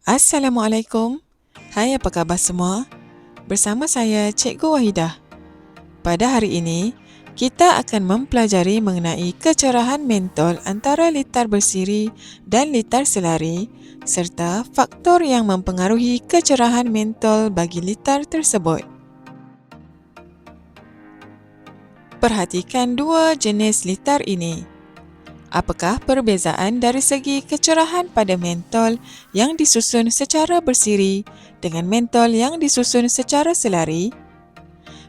Assalamualaikum. Hai, apa khabar semua? Bersama saya Cikgu Wahidah. Pada hari ini, kita akan mempelajari mengenai kecerahan mentol antara litar bersiri dan litar selari serta faktor yang mempengaruhi kecerahan mentol bagi litar tersebut. Perhatikan dua jenis litar ini. Apakah perbezaan dari segi kecerahan pada mentol yang disusun secara bersiri dengan mentol yang disusun secara selari?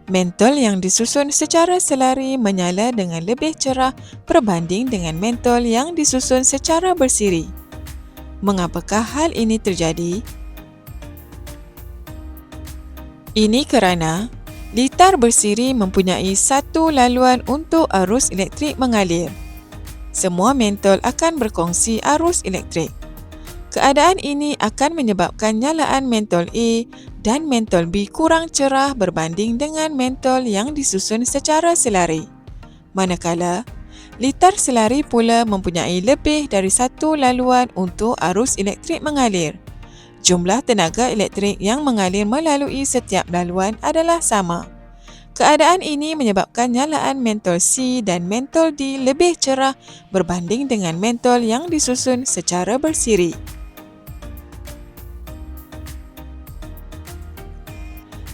Mentol yang disusun secara selari menyala dengan lebih cerah berbanding dengan mentol yang disusun secara bersiri. Mengapakah hal ini terjadi? Ini kerana litar bersiri mempunyai satu laluan untuk arus elektrik mengalir. Semua mentol akan berkongsi arus elektrik. Keadaan ini akan menyebabkan nyalaan mentol A dan mentol B kurang cerah berbanding dengan mentol yang disusun secara selari. Manakala, litar selari pula mempunyai lebih dari satu laluan untuk arus elektrik mengalir. Jumlah tenaga elektrik yang mengalir melalui setiap laluan adalah sama. Keadaan ini menyebabkan nyalaan mentol C dan mentol D lebih cerah berbanding dengan mentol yang disusun secara bersiri.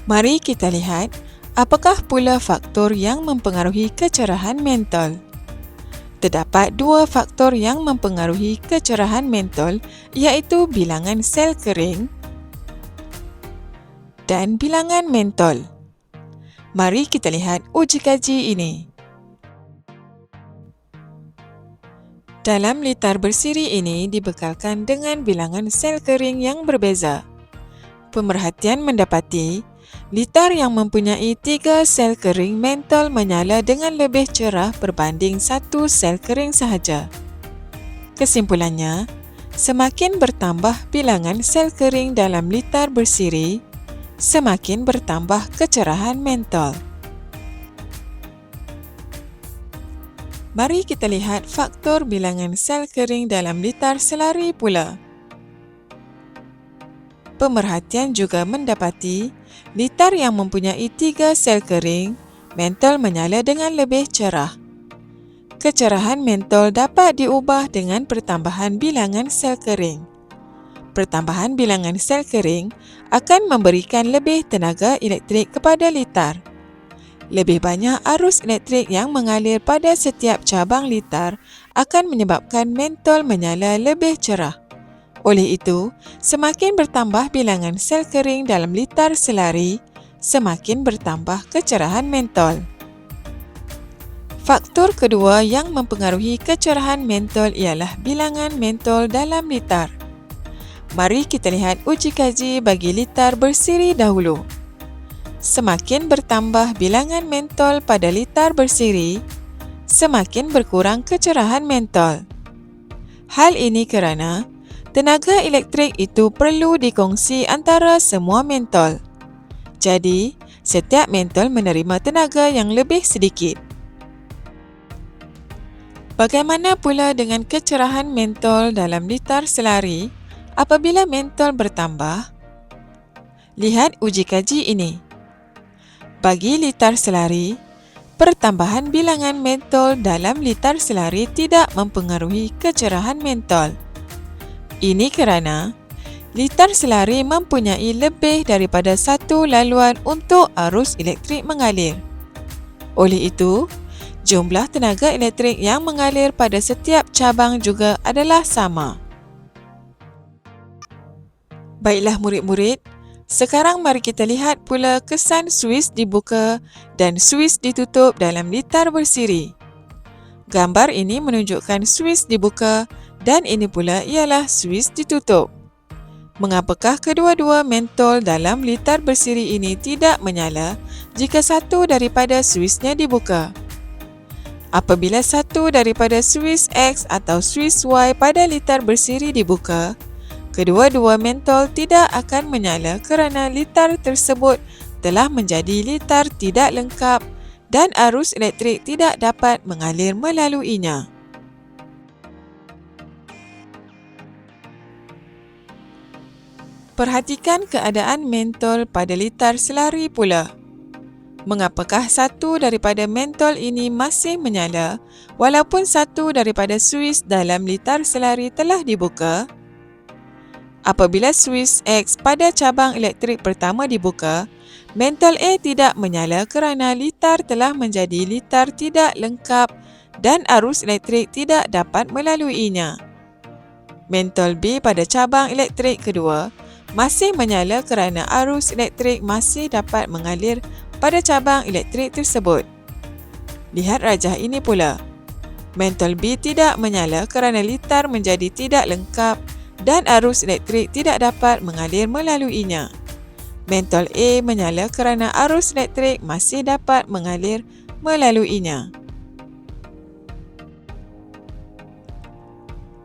Mari kita lihat apakah pula faktor yang mempengaruhi kecerahan mentol. Terdapat dua faktor yang mempengaruhi kecerahan mentol, iaitu bilangan sel kering dan bilangan mentol. Mari kita lihat uji kaji ini. Dalam litar bersiri ini dibekalkan dengan bilangan sel kering yang berbeza. Pemerhatian mendapati, litar yang mempunyai 3 sel kering mentol menyala dengan lebih cerah berbanding 1 sel kering sahaja. Kesimpulannya, semakin bertambah bilangan sel kering dalam litar bersiri, semakin bertambah kecerahan mentol. Mari kita lihat faktor bilangan sel kering dalam litar selari pula. Pemerhatian juga mendapati litar yang mempunyai 3 sel kering, mentol menyala dengan lebih cerah. Kecerahan mentol dapat diubah dengan pertambahan bilangan sel kering. Pertambahan bilangan sel kering akan memberikan lebih tenaga elektrik kepada litar. Lebih banyak arus elektrik yang mengalir pada setiap cabang litar akan menyebabkan mentol menyala lebih cerah. Oleh itu, semakin bertambah bilangan sel kering dalam litar selari, semakin bertambah kecerahan mentol. Faktor kedua yang mempengaruhi kecerahan mentol ialah bilangan mentol dalam litar. Mari kita lihat uji kaji bagi litar bersiri dahulu. Semakin bertambah bilangan mentol pada litar bersiri, semakin berkurang kecerahan mentol. Hal ini kerana tenaga elektrik itu perlu dikongsi antara semua mentol. Jadi, setiap mentol menerima tenaga yang lebih sedikit. Bagaimana pula dengan kecerahan mentol dalam litar selari apabila mentol bertambah? Lihat uji kaji ini. Bagi litar selari, pertambahan bilangan mentol dalam litar selari tidak mempengaruhi kecerahan mentol. Ini kerana litar selari mempunyai lebih daripada satu laluan untuk arus elektrik mengalir. Oleh itu, jumlah tenaga elektrik yang mengalir pada setiap cabang juga adalah sama. Baiklah murid-murid, sekarang mari kita lihat pula kesan suis dibuka dan suis ditutup dalam litar bersiri. Gambar ini menunjukkan suis dibuka dan ini pula ialah suis ditutup. Mengapakah kedua-dua mentol dalam litar bersiri ini tidak menyala jika satu daripada suisnya dibuka? Apabila satu daripada suis X atau suis Y pada litar bersiri dibuka, kedua-dua mentol tidak akan menyala kerana litar tersebut telah menjadi litar tidak lengkap dan arus elektrik tidak dapat mengalir melaluinya. Perhatikan keadaan mentol pada litar selari pula. Mengapakah satu daripada mentol ini masih menyala walaupun satu daripada suis dalam litar selari telah dibuka? Apabila suis X pada cabang elektrik pertama dibuka, mentol A tidak menyala kerana litar telah menjadi litar tidak lengkap dan arus elektrik tidak dapat melaluinya. Mentol B pada cabang elektrik kedua masih menyala kerana arus elektrik masih dapat mengalir pada cabang elektrik tersebut. Lihat rajah ini pula. Mentol B tidak menyala kerana litar menjadi tidak lengkap dan arus elektrik tidak dapat mengalir melaluinya. Mentol A menyala kerana arus elektrik masih dapat mengalir melaluinya.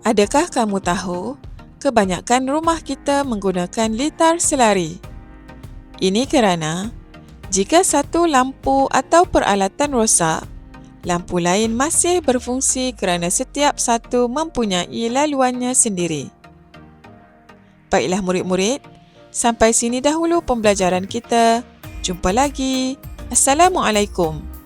Adakah kamu tahu, kebanyakan rumah kita menggunakan litar selari? Ini kerana jika satu lampu atau peralatan rosak, lampu lain masih berfungsi kerana setiap satu mempunyai laluannya sendiri. Baiklah murid-murid, sampai sini dahulu pembelajaran kita. Jumpa lagi. Assalamualaikum.